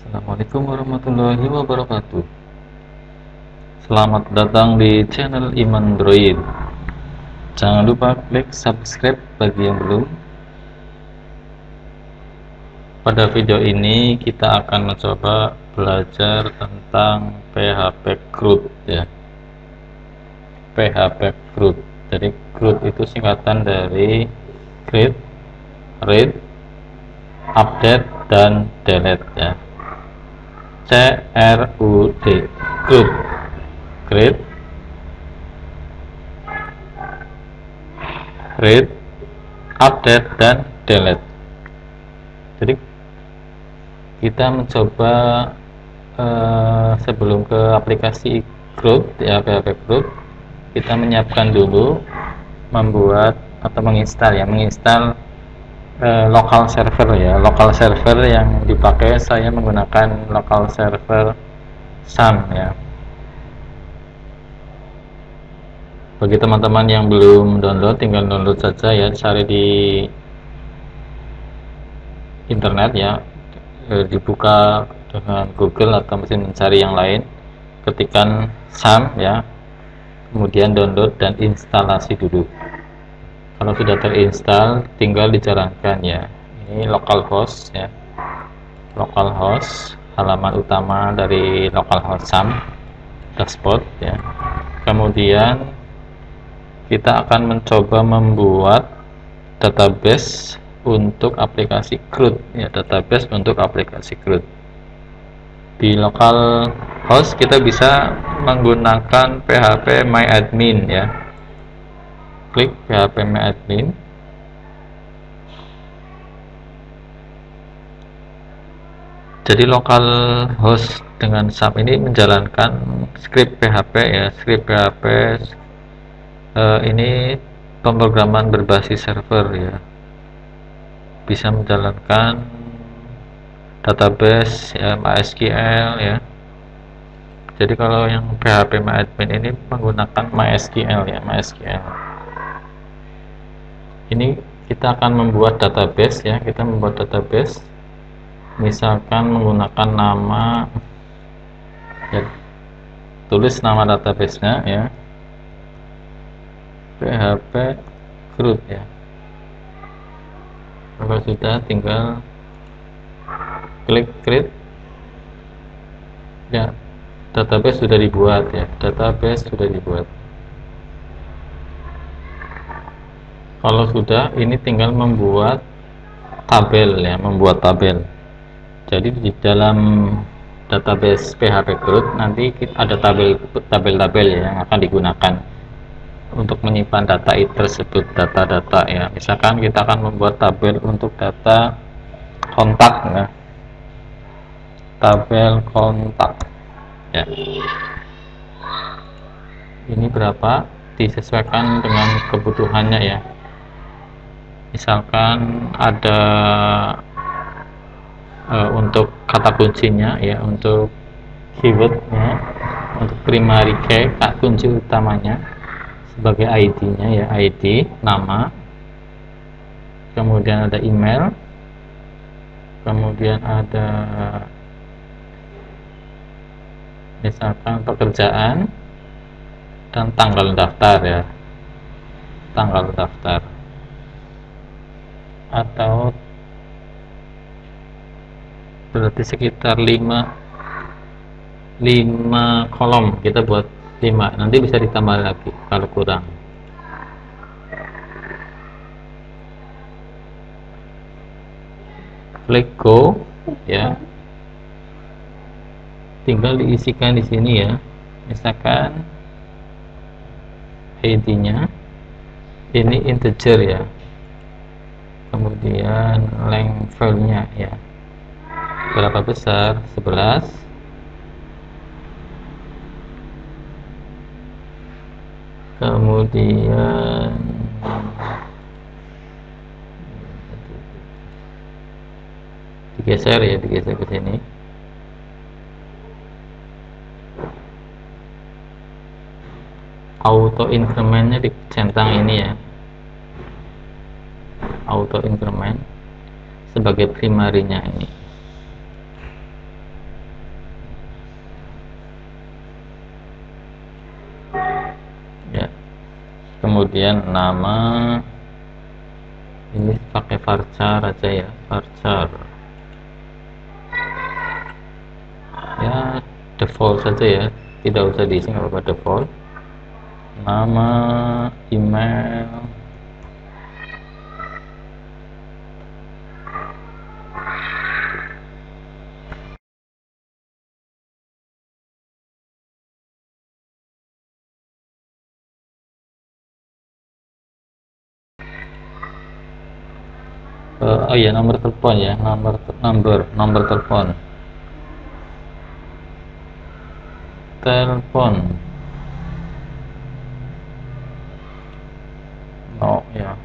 Assalamualaikum warahmatullahi wabarakatuh. Selamat datang di channel Imandroid. Jangan lupa klik subscribe bagi yang belum. Pada video ini kita akan mencoba belajar tentang PHP CRUD ya. PHP CRUD. Jadi CRUD itu singkatan dari create, read, update dan delete ya. CRUD, CRUD, create, read, update dan delete. Jadi kita mencoba sebelum ke aplikasi CRUD ya, PHP CRUD, kita menyiapkan dulu membuat atau menginstal local server ya. Local server yang dipakai saya menggunakan local server SAM ya. Bagi teman-teman yang belum download, tinggal download saja ya, cari di internet ya, dibuka dengan Google atau mesin mencari yang lain, ketikkan SAM ya, kemudian download dan instalasi dulu. Kalau sudah terinstall, tinggal dijalankan ya. Ini localhost ya, localhost, halaman utama dari localhost SAM dashboard ya. Kemudian kita akan mencoba membuat database untuk aplikasi CRUD ya, database untuk aplikasi CRUD. Di localhost kita bisa menggunakan PHP MyAdmin ya. Klik PHP MyAdmin. Jadi localhost dengan SAM ini menjalankan script PHP ya, script PHP ini pemrograman berbasis server ya. Bisa menjalankan database ya, MySQL ya. Jadi kalau yang PHP MyAdmin ini menggunakan MySQL ya, MySQL. Ini kita akan membuat database ya, kita membuat database misalkan menggunakan nama ya, tulis nama databasenya ya, PHP CRUD ya. Kalau sudah, tinggal klik create ya, database sudah dibuat ya, database sudah dibuat. Kalau sudah, ini tinggal membuat tabel ya, membuat tabel. Jadi di dalam database PHP CRUD nanti ada tabel-tabel ya, yang akan digunakan untuk menyimpan data tersebut, data-data ya. Misalkan kita akan membuat tabel untuk data kontak ya, tabel kontak ya. Ini berapa, disesuaikan dengan kebutuhannya ya. Misalkan ada untuk kata kuncinya ya, untuk keywordnya, untuk primary key, kata kunci utamanya sebagai ID-nya ya, ID nama, kemudian ada email, kemudian ada misalkan pekerjaan dan tanggal daftar ya, tanggal daftar. Atau berarti sekitar 5 kolom, kita buat 5, nanti bisa ditambah lagi kalau kurang. Klik go ya, tinggal diisikan di sini ya, misalkan ID-nya ini integer ya, kemudian length file-nya ya, berapa besar, 11, kemudian digeser ya, digeser ke sini. Auto incrementnya dicentang ini ya, auto increment sebagai primarinya ini. kemudian nama, ini pakai varchar aja ya, varchar ya, default saja ya, tidak usah diisi, nggak apa-apa, default. Nama, email, oh ya, nomor telepon ya, nomor telepon, oh ya,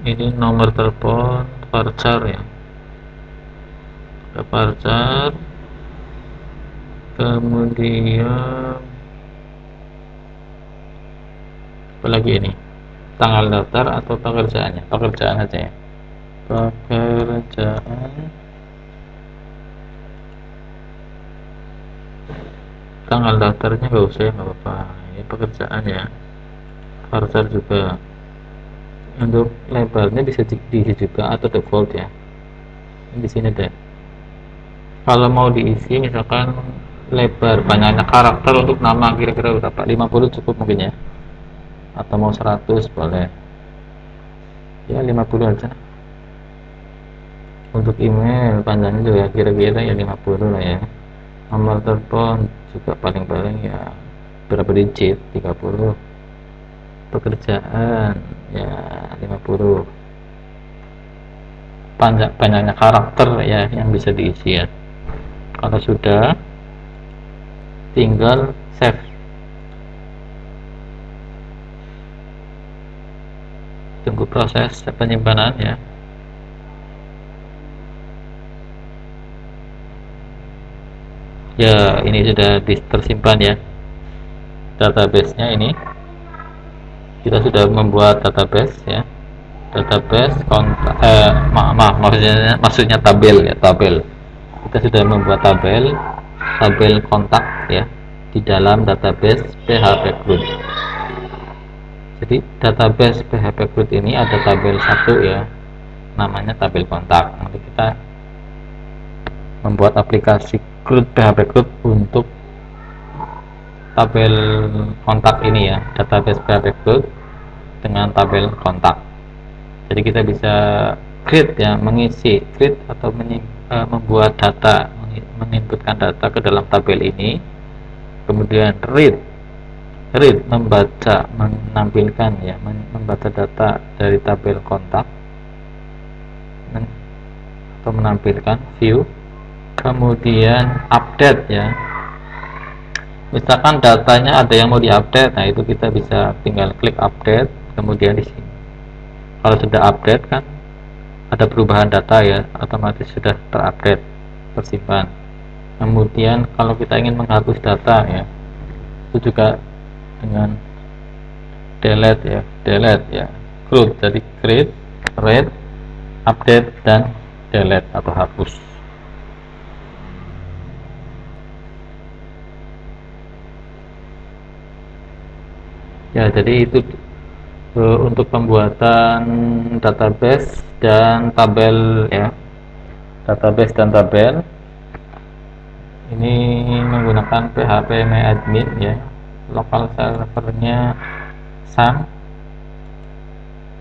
ini nomor telepon varchar ya, varchar, kemudian apa lagi ini, tanggal daftar atau pekerjaannya, pekerjaan aja ya, pekerjaan, tanggal daftarnya nggak usah ya, nggak apa-apa, ini pekerjaan ya, varchar juga. Untuk lebarnya bisa diisi juga atau default ya, ini di sini deh. Kalau mau diisi misalkan lebar banyaknya karakter untuk nama kira-kira berapa, 50 cukup mungkin ya, atau mau 100 boleh ya, 50 aja. Untuk email panjangnya juga kira-kira ya 50 lah ya. Nomor telepon juga paling-paling ya berapa digit, 30. Pekerjaan ya 50. Banyaknya karakter ya yang bisa diisi ya. Kalau sudah, tinggal save. Tunggu proses penyimpanan ya. Ya, ini sudah tersimpan ya, database-nya. Ini kita sudah membuat database ya, database kontak, maksudnya tabel ya, tabel. Kita sudah membuat tabel kontak ya di dalam database PHP Group. Jadi database PHP Group ini ada tabel 1 ya, namanya tabel kontak. Nanti kita membuat aplikasi Group PHP Group untuk tabel kontak ini ya, database PHP Group dengan tabel kontak. Jadi kita bisa create ya, mengisi, create atau membuat data, menginputkan data ke dalam tabel ini, kemudian read membaca, menampilkan ya, membaca data dari tabel kontak atau menampilkan view, kemudian update ya, misalkan datanya ada yang mau diupdate, nah itu kita bisa tinggal klik update, kemudian di sini kalau sudah update kan ada perubahan data ya, otomatis sudah terupdate, tersimpan. Kemudian kalau kita ingin menghapus data ya, itu juga dengan delete ya, group. Jadi create, read, update, dan delete atau hapus. Ya, jadi itu untuk pembuatan database dan tabel ya, database dan tabel ini menggunakan PHP MyAdmin ya, lokal servernya SAM,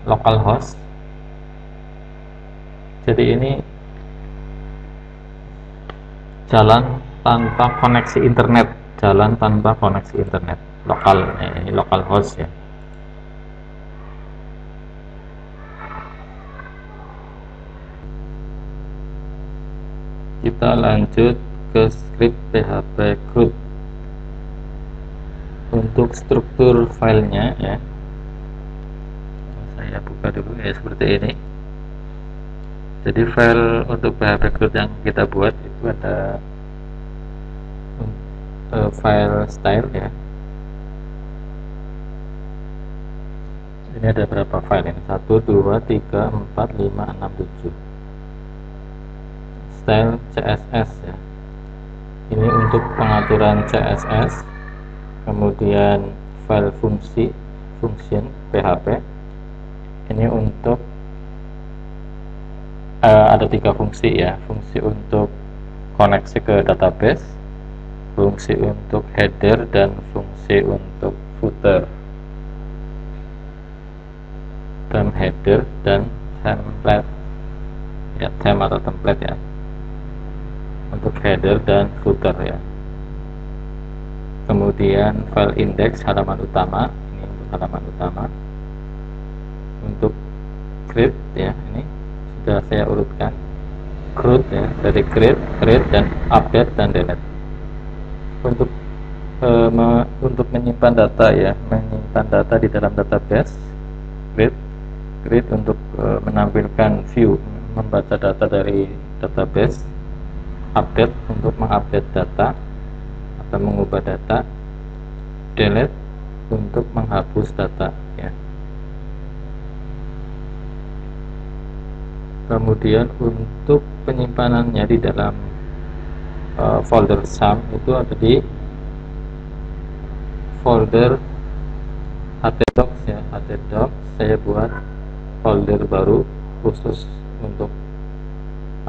localhost. Jadi ini jalan tanpa koneksi internet, lokal, ini localhost ya. Kita lanjut ke script PHP Group. Untuk struktur filenya ya, saya buka dulu ya, seperti ini. Jadi file untuk PHP Group yang kita buat itu ada file style ya. Ini ada berapa file ini? 1, 2, 3, 4, 5, 6, 7. Style CSS ya. Ini untuk pengaturan CSS. Kemudian file fungsi function PHP. Ini untuk ada 3 fungsi ya, fungsi untuk koneksi ke database, fungsi untuk header, dan fungsi untuk footer. Header dan template ya, theme atau template ya, untuk header dan footer ya. Kemudian file index halaman utama, ini untuk halaman utama. Untuk create ya, ini sudah saya urutkan create ya, dari create dan update dan delete. Untuk menyimpan data ya, menyimpan data di dalam database, create untuk menampilkan view, membaca data dari database, update untuk mengupdate data atau mengubah data, delete untuk menghapus data ya. Kemudian untuk penyimpanannya di dalam folder sum itu ada di folder htdocs ya, htdocs. Saya buat folder baru khusus untuk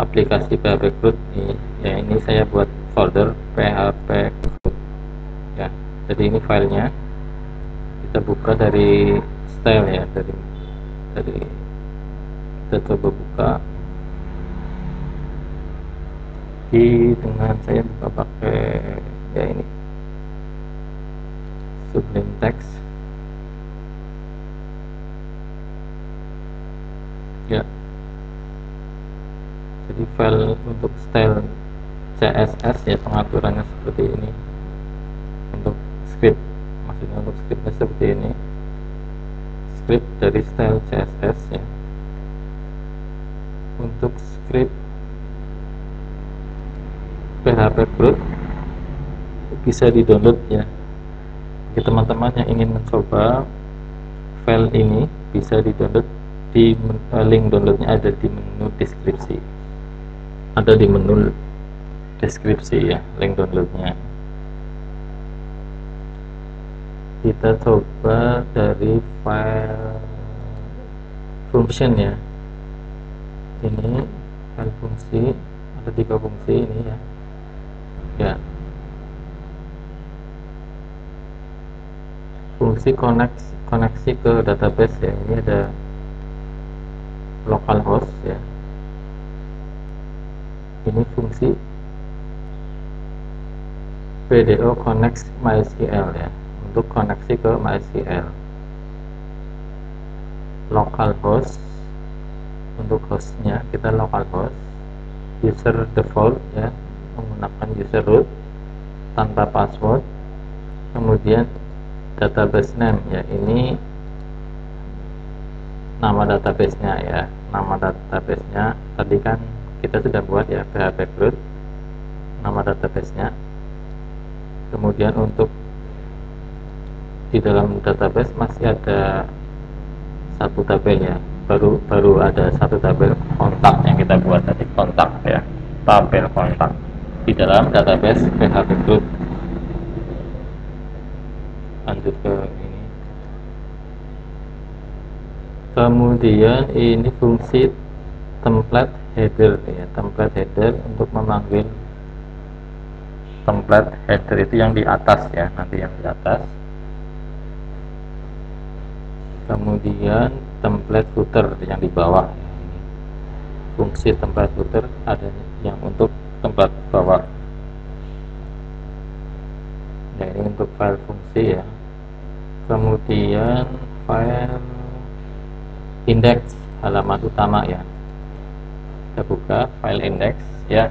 aplikasi PHP CRUD ya, ini saya buat folder PHP CRUD ya. Jadi ini filenya, kita buka dari style ya, dari kita coba buka dengan saya buka pakai ya ini Sublime Text ya. Jadi file untuk style CSS ya, pengaturannya seperti ini. Untuk script, maksudnya untuk scriptnya seperti ini, script dari style CSS ya. Untuk script PHP CRUD bisa di download ya. Bagi teman-teman yang ingin mencoba file ini, bisa di download di link downloadnya ada di menu deskripsi, ada di menu deskripsi ya, link downloadnya. Kita coba dari file function ya, ini file fungsi, ada 3 fungsi ini ya. Fungsi koneksi ke database ya, ini ada localhost ya. Ini fungsi VDO connect MySQL ya, untuk koneksi ke MySQL. Localhost untuk hostnya kita localhost, user default ya, menggunakan user root tanpa password. Kemudian database name ya, ini nama databasenya ya, nama databasenya tadi kan kita sudah buat ya, PHP CRUD, nama databasenya. Kemudian untuk di dalam database masih ada 1 tabel ya, baru ada 1 tabel kontak yang kita buat tadi, kontak ya, tabel kontak di dalam database PHP CRUD. Lanjut ke ini. Kemudian ini fungsi template header ya, template header untuk memanggil template header itu yang di atas ya, nanti yang di atas. Kemudian template footer yang di bawah ya, ini. Fungsi template footer ada yang untuk tempat bawah ya, ini untuk file fungsi ya. Kemudian file index halaman utama ya, kita buka file index ya.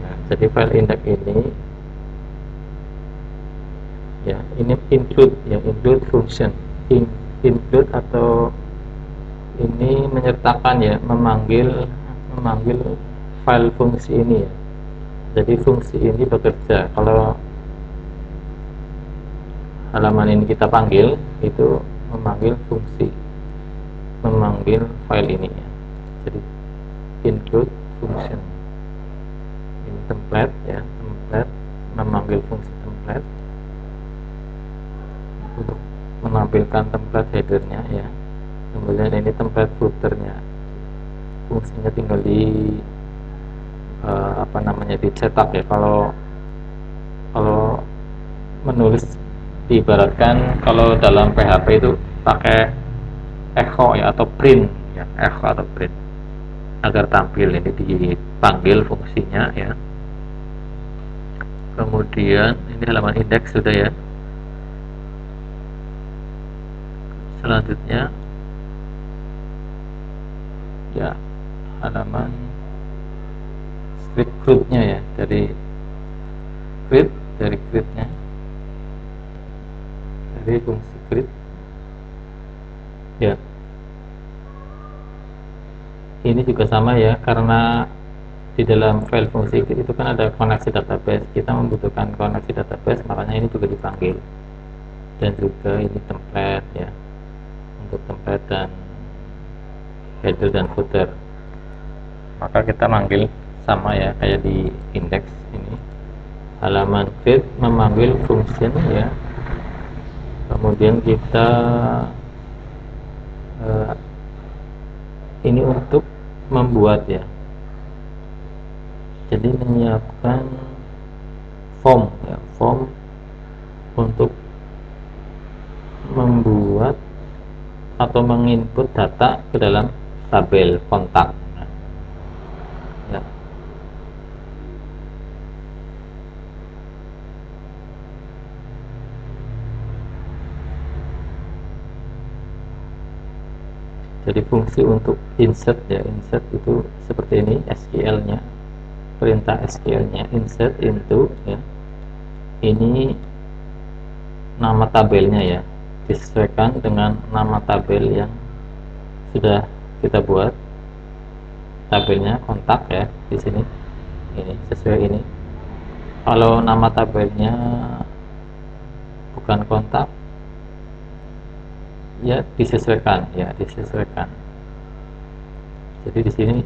Nah, jadi file index ini ya, ini include ya, include function, include atau ini menyertakan ya, memanggil file fungsi ini ya. Jadi fungsi ini bekerja kalau halaman ini kita panggil, itu memanggil fungsi, memanggil file ini ya. Jadi include function, ini template ya, template memanggil fungsi template. untuk menampilkan template headernya ya. Kemudian ini template footernya, fungsinya tinggal di dicetak ya. Kalau menulis, diibaratkan kalau dalam PHP itu pakai echo ya, atau print ya, echo atau print, agar tampil. Ini dipanggil fungsinya ya. Kemudian ini halaman indeks sudah ya. Selanjutnya ya halaman script root-nya ya, dari script-nya, dari fungsi script ya. Ini juga sama ya, karena di dalam file fungsi itu kan ada koneksi database, kita membutuhkan koneksi database, makanya ini juga dipanggil. Dan juga ini template ya, untuk template dan header dan footer, maka kita manggil sama ya, kayak di index ini. Halaman create memanggil function ya. Kemudian kita ini untuk membuat ya, jadi menyiapkan form ya, form untuk membuat atau menginput data ke dalam tabel kontak ya. Jadi fungsi untuk insert ya, insert itu seperti ini SQL nya, perintah SQL nya insert into ya. Ini nama tabelnya ya, disesuaikan dengan nama tabel yang sudah kita buat. Tabelnya kontak ya, di sini ini sesuai ini. Kalau nama tabelnya bukan kontak ya, disesuaikan ya, disesuaikan. Jadi di sini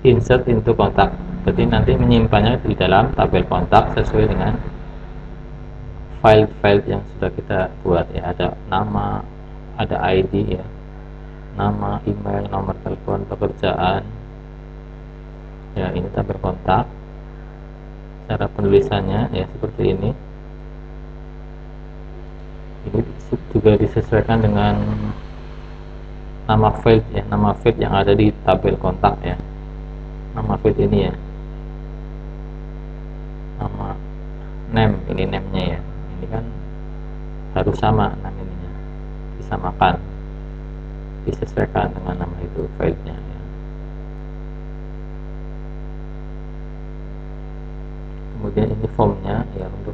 insert into kontak, berarti nanti menyimpannya di dalam tabel kontak sesuai dengan file-file yang sudah kita buat ya. Ada nama, ada ID ya, nama, email, nomor telepon, pekerjaan ya. Ini tabel kontak. Cara penulisannya ya seperti ini. Ini juga disesuaikan dengan nama field ya, nama field yang ada di tabel kontak ya. Nama field ini ya, nama name, ini name-nya ya. Ini kan harus sama nama ininya, disamakan, disesuaikan dengan nama itu filenya ya. Kemudian ini formnya ya, untuk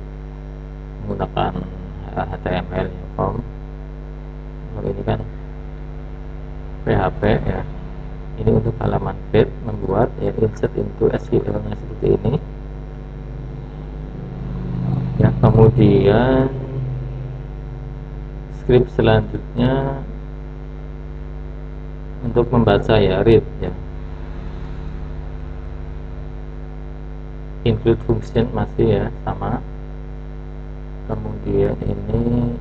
menggunakan HTML ya, form. Kalau ini kan PHP ya. Ini untuk halaman page, membuat ya, insert into SQL nya seperti ini ya. Kemudian script selanjutnya untuk membaca ya, read ya. Include function masih ya, sama. Kemudian ini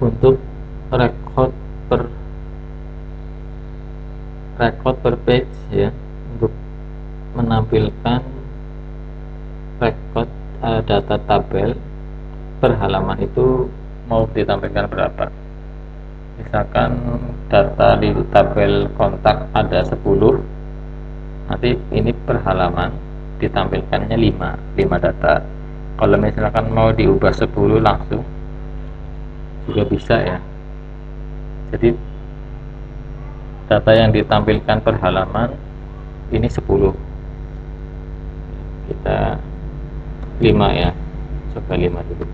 untuk record per page ya, untuk menampilkan record data tabel per halaman itu mau ditampilkan berapa. Misalkan data di tabel kontak ada 10, nanti ini per halaman ditampilkannya 5 data. Kalau misalkan mau diubah 10 langsung juga bisa ya. Jadi data yang ditampilkan per halaman ini 10, kita 5 ya, coba 5 dulu.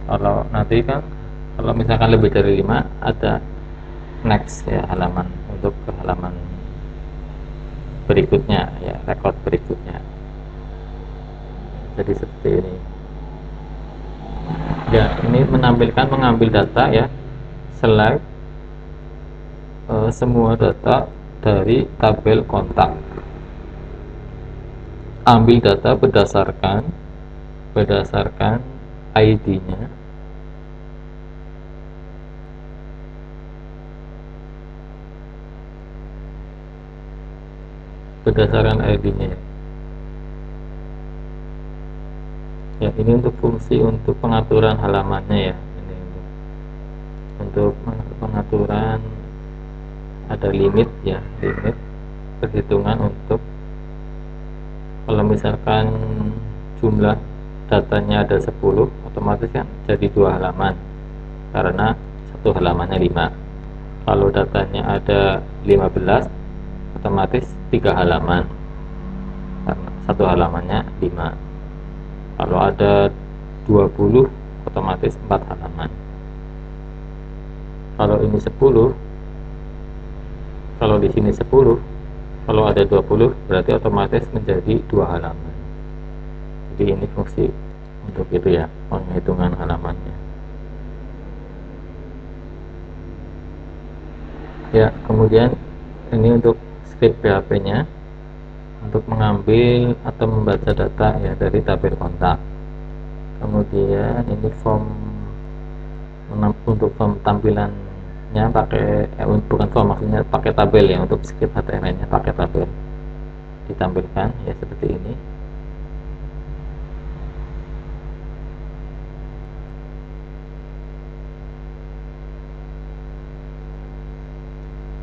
Kalau nanti kan, kalau misalkan lebih dari 5 ada next ya, halaman untuk ke halaman berikutnya ya, record berikutnya. Jadi seperti ini ya. Ini menampilkan, mengambil data ya, select semua data dari tabel kontak ambil data berdasarkan ID-nya, ya. Ini untuk fungsi untuk pengaturan halamannya ya. Ini untuk pengaturan, ada limit ya, limit perhitungan untuk kalau misalkan jumlah datanya ada 10, otomatis kan jadi 2 halaman karena satu halamannya 5. Kalau datanya ada 15, otomatis 3 halaman karena satu halamannya 5. Kalau ada 20, otomatis 4 halaman. Kalau ini 10, kalau di sini 10, kalau ada 20 berarti otomatis menjadi 2 halaman. Jadi ini fungsi untuk itu ya, penghitungan halamannya. Ya, kemudian ini untuk script PHP-nya untuk mengambil atau membaca data ya dari tabel kontak. Kemudian ini form untuk form tampilannya pakai bukan form, maksudnya pakai tabel ya, untuk script HTML-nya pakai tabel ditampilkan ya seperti ini.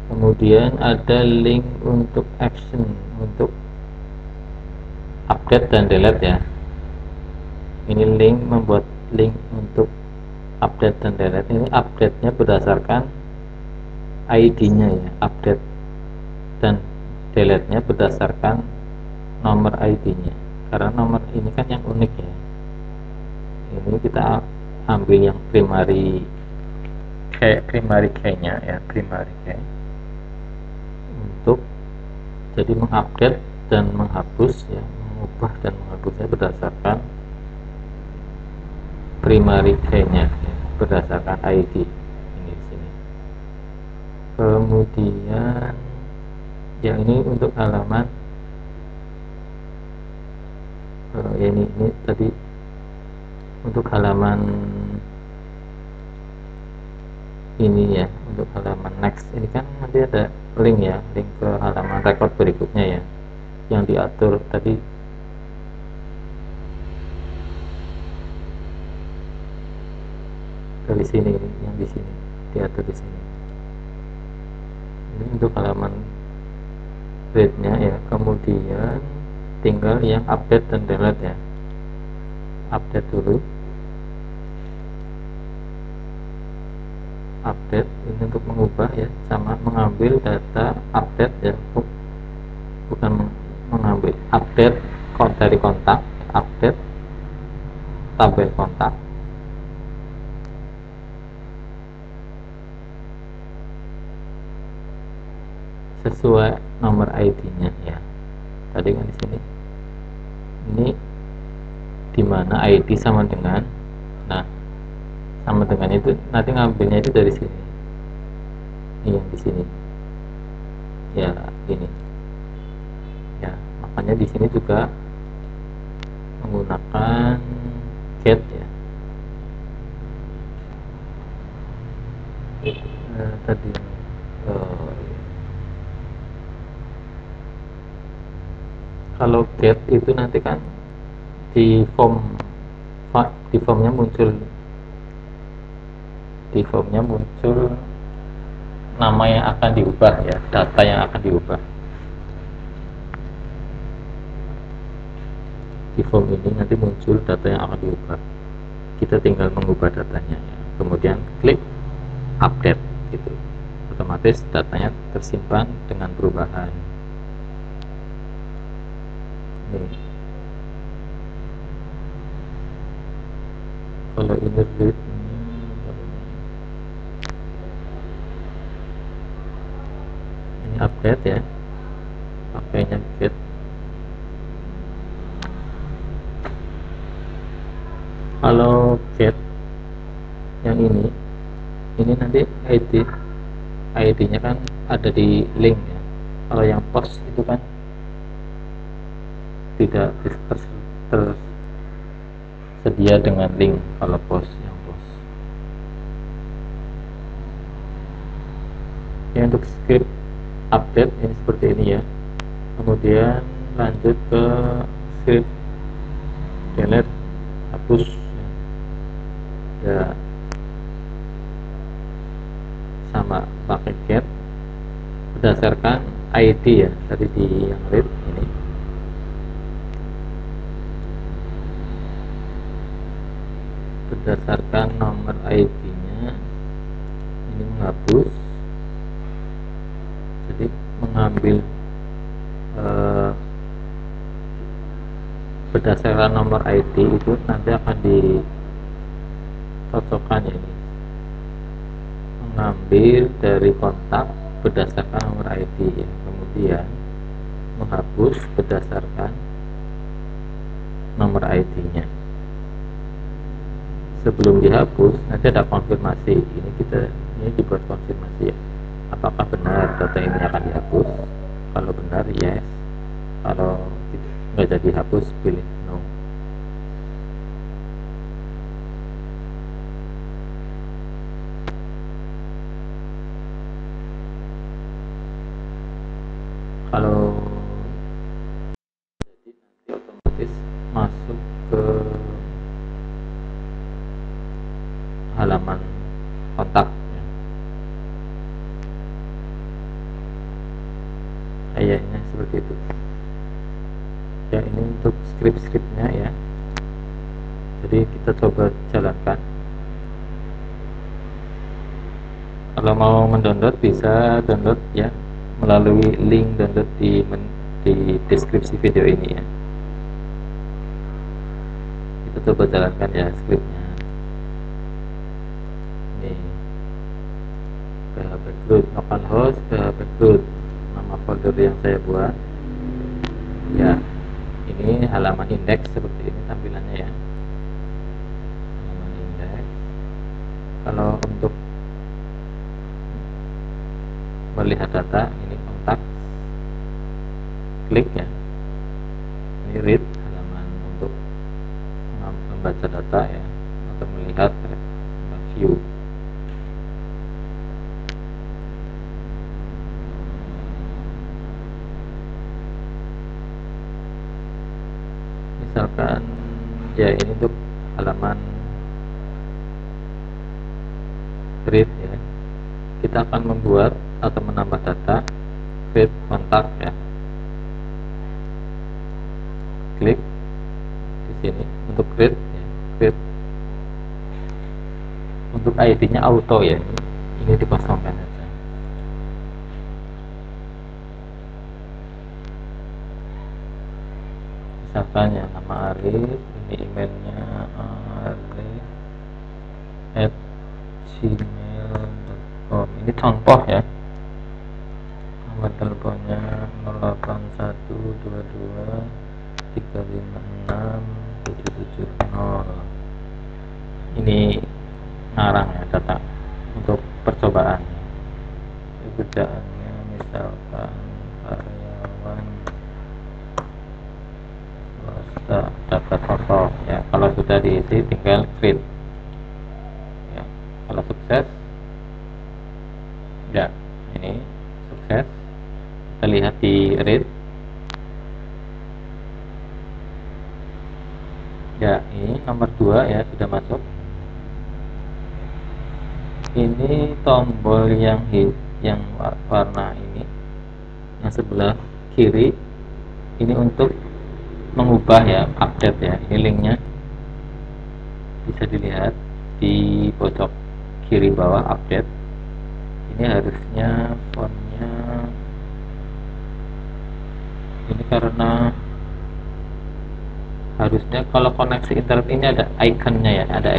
Kemudian ada link untuk action untuk update dan delete ya. Ini link, membuat link untuk update dan delete. Ini update-nya berdasarkan ID-nya ya, update, dan delete-nya berdasarkan nomor ID-nya. Karena nomor ini kan yang unik ya. Ini kita ambil yang primary key-nya ya, primary key. Untuk jadi mengupdate dan menghapus ya, mengubah dan menghapusnya berdasarkan primary key-nya ya, berdasarkan ID ini di sini. Kemudian yang ini untuk halaman ya, ini tadi untuk halaman ini ya, untuk halaman next ini kan nanti ada link ya, link ke halaman record berikutnya ya, yang diatur tadi dari sini, yang di sini diatur di sini. Ini untuk halaman read-nya ya. Kemudian tinggal yang update dan delete ya. Update dulu. Update ini untuk mengubah ya, sama mengambil data update ya, bukan mengambil update dari kontak, update tabel kontak. Sesuai nomor ID-nya ya. Tadi kan di sini. Ini dimana ID sama dengan, nah sama dengan itu nanti ngambilnya itu dari sini. Ini yang di sini. Ya, ini. Ya, makanya di sini juga menggunakan get ya. Tadi kalau get itu nanti kan di formnya muncul nama yang akan diubah ya, data yang akan diubah. Di form ini nanti muncul data yang akan diubah. Kita tinggal mengubah datanya ya. Kemudian klik update gitu. Otomatis datanya tersimpan dengan perubahan. Kalau ini read, ini update ya, pakainya get. Kalau get yang ini nanti ID-nya kan ada di link ya. Kalau yang post itu kan tidak tersedia dengan link kalau post yang post. Ya, untuk script update ini seperti ini ya. Kemudian lanjut ke script delete, hapus ya, sama pakai get berdasarkan ID ya, tadi di yang read ini berdasarkan nomor ID nya ini menghapus, jadi mengambil berdasarkan nomor ID itu nanti akan dicocokkan ya, ini mengambil dari kontak berdasarkan nomor ID ya. Kemudian menghapus berdasarkan nomor ID nya. Sebelum dihapus nanti ada konfirmasi, ini dibuat konfirmasi ya, apakah benar data ini akan dihapus. Kalau benar yes, kalau nggak jadi hapus pilih no. Kalau jadi nanti otomatis masuk ke halaman kontak ya. Kayaknya seperti itu ya. Ini untuk script-scriptnya ya, jadi kita coba jalankan. Kalau mau mendownload bisa download ya melalui link download di deskripsi video ini ya. Kita coba jalankan ya scriptnya. Ini PHP root localhost PHP root, nama folder yang saya buat ya. Ini halaman indeks seperti ini tampilannya ya, halaman indeks. Kalau untuk melihat data ini kontak, klik ya, ini read, halaman untuk membaca data ya, atau melihat view. Misalkan ya, ini untuk halaman read ya, kita akan membuat atau menambah data create kontak ya. Klik di sini untuk create ya, create. Untuk ID nya auto ya, ini dikosongkan aja. Misalkan ya, nama Arif, ini emailnya arif@gmail.com. ini contoh ya. Nomor teleponnya 0812356770. Ini ngarang ya data untuk percobaan. Kerjaannya misalkan karyawan swasta, data kosong ya. Kalau sudah diisi tinggal create ya. Kalau sukses ya, ini sukses. Kita lihat di read ya, ini nomor 2 ya, sudah masuk. Ini tombol yang warna ini yang sebelah kiri ini untuk mengubah ya, update ya. Ini linknya bisa dilihat di pojok kiri bawah, update. Ini harusnya fontnya ini, karena harusnya kalau koneksi internet ini ada ikonnya ya, ada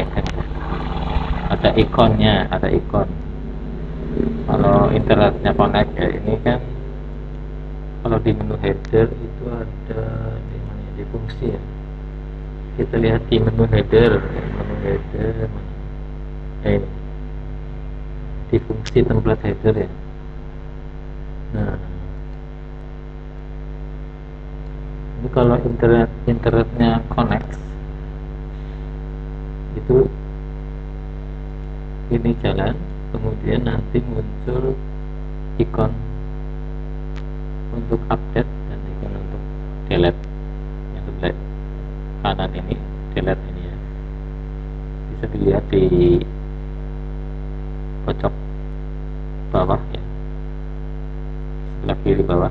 ikonnya, ada ikon. Kalau internetnya connect ya, ini kan kalau di menu header itu ada di mana, di fungsi ya. Kita lihat di menu header ini di fungsi template header ya. Nah, ini kalau internetnya connect itu ini jalan, kemudian nanti muncul ikon untuk update dan ikon untuk delete. Yang sebelah kanan ini delete ini ya, bisa dilihat di pojok bawah ya, sebelah kiri bawah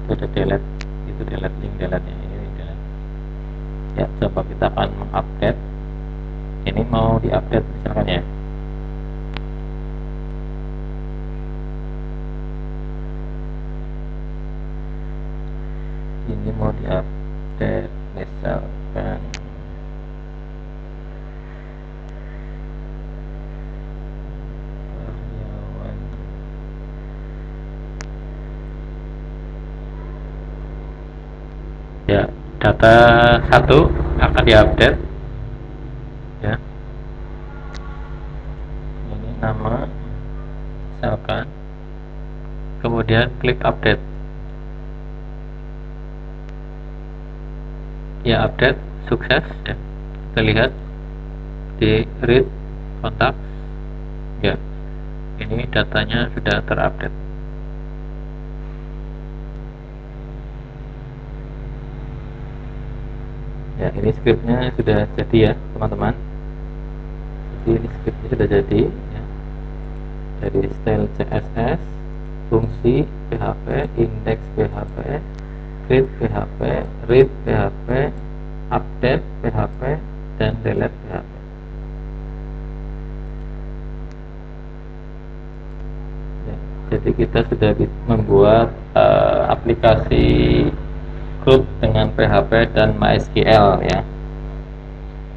itu ada delete, itu delete, link delete nya ini delete ya. Coba kita akan mengupdate, ini mau diupdate misalkan ya, ini mau diupdate misalkan karyawan ya, data 1 akan diupdate ya, ini nama misalkan, kemudian klik update ya, update sukses ya. Kita lihat di read kontak ya, ini datanya sudah terupdate ya. Ini scriptnya sudah jadi ya teman-teman, jadi ini scriptnya sudah jadi ya. Dari style CSS, fungsi PHP, index PHP, create PHP, read PHP, update PHP, dan delete PHP ya. Jadi kita sudah membuat aplikasi group dengan PHP dan MySQL ya.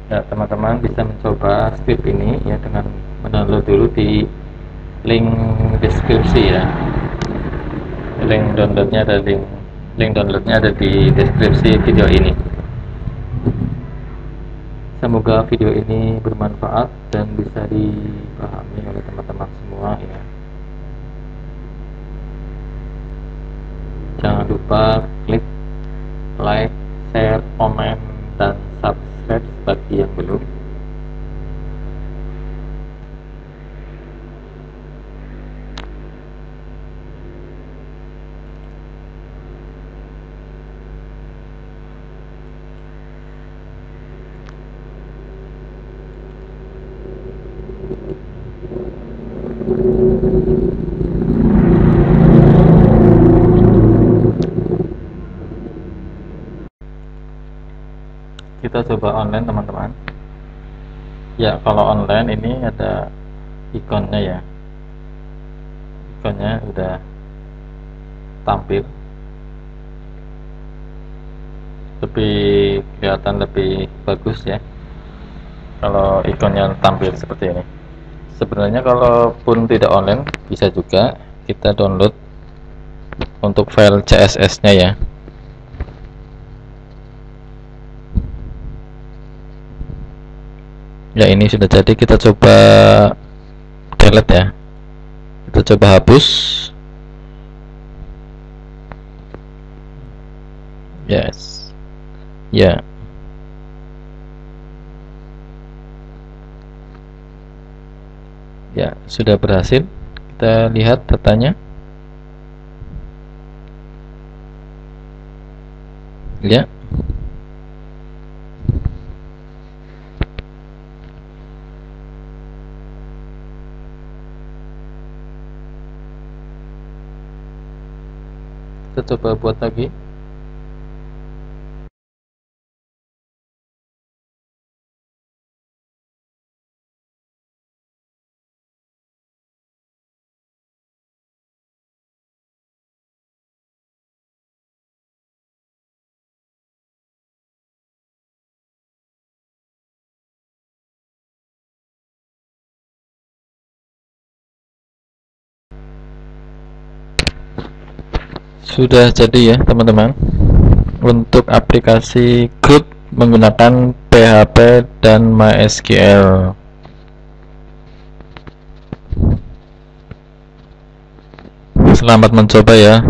Ya, teman-teman bisa mencoba script ini ya dengan mendownload dulu di link deskripsi ya. Link downloadnya ada di deskripsi video ini. Semoga video ini bermanfaat dan bisa dipahami oleh teman-teman semua ya. Jangan lupa klik like, share, komen, dan subscribe bagi yang belum. Kita coba online teman-teman ya. Kalau online ini ada ikonnya ya, ikonnya udah tampil, lebih kelihatan, lebih bagus ya kalau ikonnya tampil seperti ini. Sebenarnya kalaupun tidak online bisa juga kita download untuk file CSS nya ya. Ya, ini sudah jadi, kita coba delete ya, kita coba hapus. Yes ya, ya sudah berhasil. Kita lihat datanya ya. Kita coba buat lagi. Sudah jadi ya teman-teman, untuk aplikasi group menggunakan PHP dan MySQL. Selamat mencoba ya.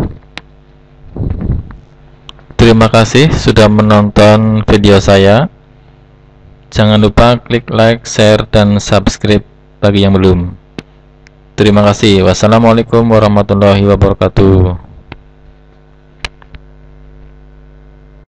Terima kasih sudah menonton video saya. Jangan lupa klik like, share, dan subscribe bagi yang belum. Terima kasih. Wassalamualaikum warahmatullahi wabarakatuh.